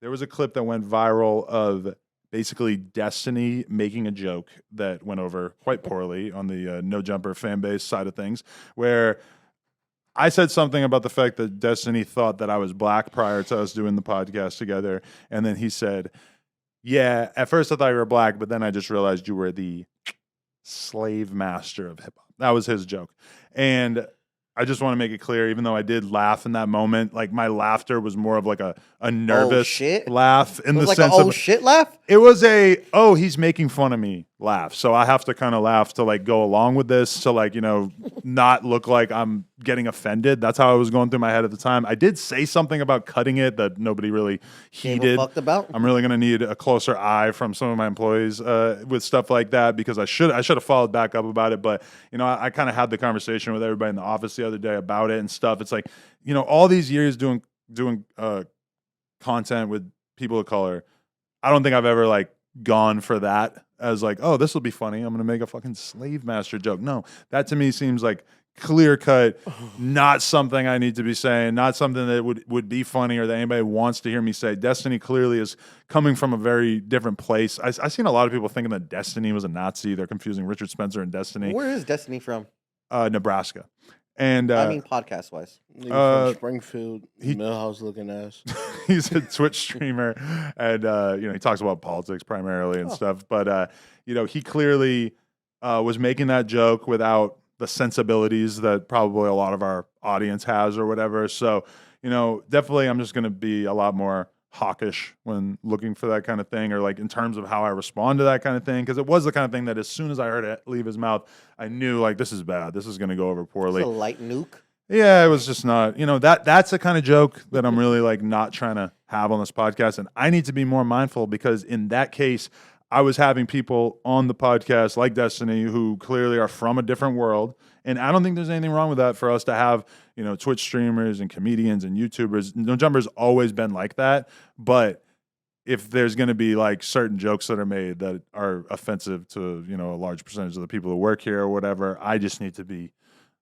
there was a clip that went viral of basically Destiny making a joke that went over quite poorly on the No Jumper fan base side of things, where I said something about the fact that Destiny thought that I was black prior to us doing the podcast together. And then he said, yeah, at first I thought you were black, but then I just realized you were the slave master of hip hop. That was his joke. And I just want to make it clear, even though I did laugh in that moment, like my laughter was more of like a nervous shit laugh in It was the like sense a oh of shit laugh. it was a, oh, he's making fun of me laugh. So I have to kind of laugh to like go along with this to like, not look like I'm getting offended. That's how I was going through my head at the time. I did say something about cutting it that nobody really Gave a heeded. fucked about. I'm really going to need a closer eye from some of my employees with stuff like that because I should have followed back up about it. But, I kind of had the conversation with everybody in the office the other day about it and stuff. It's like, all these years doing content with people of color, I don't think I've ever like gone for that as like, oh, this will be funny. I'm going to make a fucking slave master joke. No, that to me seems like clear cut, not something I need to be saying, not something that would be funny or that anybody wants to hear me say. Destiny clearly is coming from a very different place. I've seen a lot of people thinking that Destiny was a Nazi. They're confusing Richard Spencer and Destiny. Where is Destiny from? Nebraska. And I mean, podcast wise. From Springfield, Millhouse looking ass. He's a Twitch streamer, and he talks about politics primarily and stuff. But he clearly was making that joke without the sensibilities that probably a lot of our audience has or whatever. So definitely, I'm just going to be a lot more hawkish when looking for that kind of thing, or like in terms of how I respond to that kind of thing, because it was the kind of thing that as soon as I heard it leave his mouth, I knew like this is bad. This is going to go over poorly. It's a light nuke. Yeah, it was just not, that's the kind of joke that I'm really like not trying to have on this podcast. And I need to be more mindful because in that case, I was having people on the podcast like Destiny who clearly are from a different world. And I don't think there's anything wrong with that for us to have, Twitch streamers and comedians and YouTubers. No Jumper's always been like that. But if there's going to be like certain jokes that are made that are offensive to, a large percentage of the people who work here or whatever, I just need to be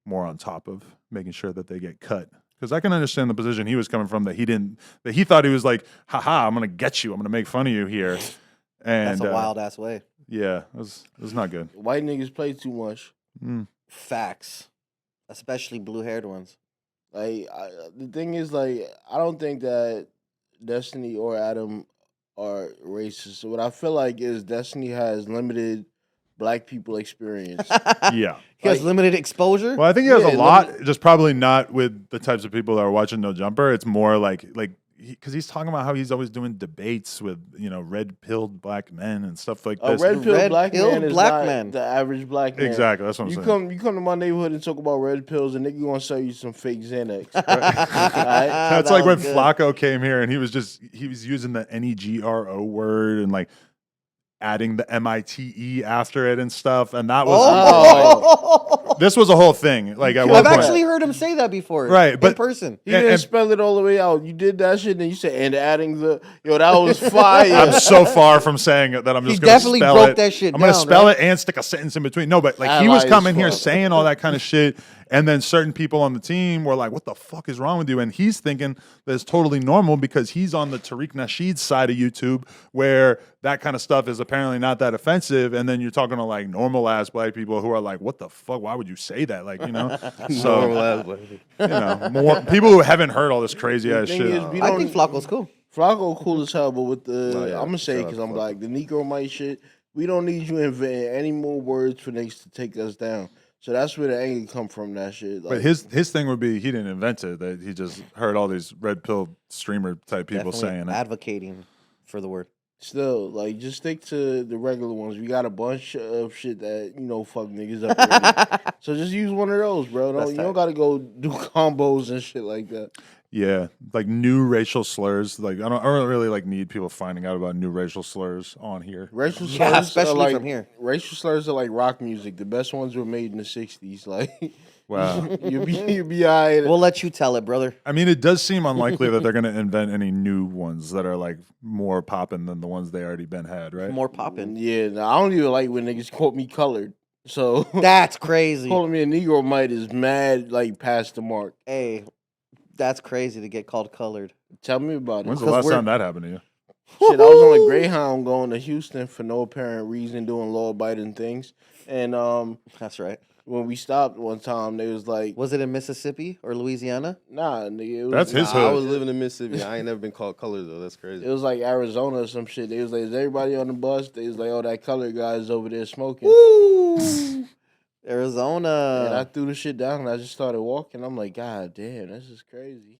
more on top of making sure that they get cut. Because I can understand the position he was coming from, that he thought he was like, haha, I'm going to get you. I'm going to make fun of you here. And That's a wild ass way. Yeah, it was not good. White niggas play too much. Facts. Especially blue haired ones. Like, the thing is, like, I don't think that Destiny or Adam are racist. So what I feel like is Destiny has limited black people experience. Yeah. He has limited exposure. Well, I think he has a lot, just probably not with the types of people that are watching No Jumper. It's more like because he's talking about how he's always doing debates with red-pilled black men and stuff like this. A red-pilled black man is not man. the average black man. Exactly, that's what I'm saying. You come to my neighborhood and talk about red pills, and nigga gonna sell you some fake Xanax. Right? That's That like when was good. Flacco came here and he was using the NEGRO word and like adding the MITE after it and stuff, and that was this was a whole thing. Like at one I've point, actually heard him say that before. Right, in but- person. He didn't spell it all the way out. You did that shit, and you said, and adding the that was fire. I'm so far from saying it that I'm just He going to definitely spell broke it. that shit I'm going to down, spell right? it and stick a sentence in between. No, but like he was Allies coming here fuck. saying all that kind of shit, and then certain people on the team were like, "What the fuck is wrong with you?" And he's thinking that it's totally normal because he's on the Tariq Nasheed side of YouTube, where that kind of stuff is apparently not that offensive. And then you're talking to like normal ass black people who are like, "What the fuck? Why would you say that?" Like, so more people who haven't heard all this crazy ass thing shit. is, we I don't- think Flacco's cool. Flacco cool as hell, but with the Oh, yeah. I'm gonna say Shout out because to I'm Flacco. black, the Negro Mite shit. We don't need you inventing any more words for niggas to take us down. So that's where the anger come from. That shit. But his thing would be he didn't invent it. That he just heard all these red pill streamer type people Definitely saying it. advocating for the word. Still, like, just stick to the regular ones. We got a bunch of shit that fuck niggas up. Already. So just use one of those, bro. You don't gotta go do combos and shit like that. Yeah, like new racial slurs. Like I don't really like need people finding out about new racial slurs on here. Racial slurs, Yeah, especially are like, from here. Racial slurs are like rock music. The best ones were made in the '60s. Like, Wow. you'll be alright. We'll let you tell it, brother. I mean, it does seem unlikely that they're going to invent any new ones that are like more poppin' than the ones they already been had, right? More popping. Yeah, no, I don't even like when niggas quote me colored. So That's crazy. calling me a Negro Mite is mad, like past the mark. Hey, that's crazy to get called colored. Tell me about it. When's the 'Cause last we're- time that happened to you? Shit, I was on a Greyhound going to Houston for no apparent reason, doing law-abiding things. And That's right. when we stopped one time, they was like, Was it in Mississippi or Louisiana? "Nah, nigga, it was That's his I hood. was living in Mississippi. I ain't never been called colors though. That's crazy. It was like Arizona or some shit. They was like, "Is everybody on the bus?" They was like, "Oh, that colored guy is over there smoking." Woo! And I Arizona. threw the shit down and I just started walking. I'm like, "God damn, this is crazy."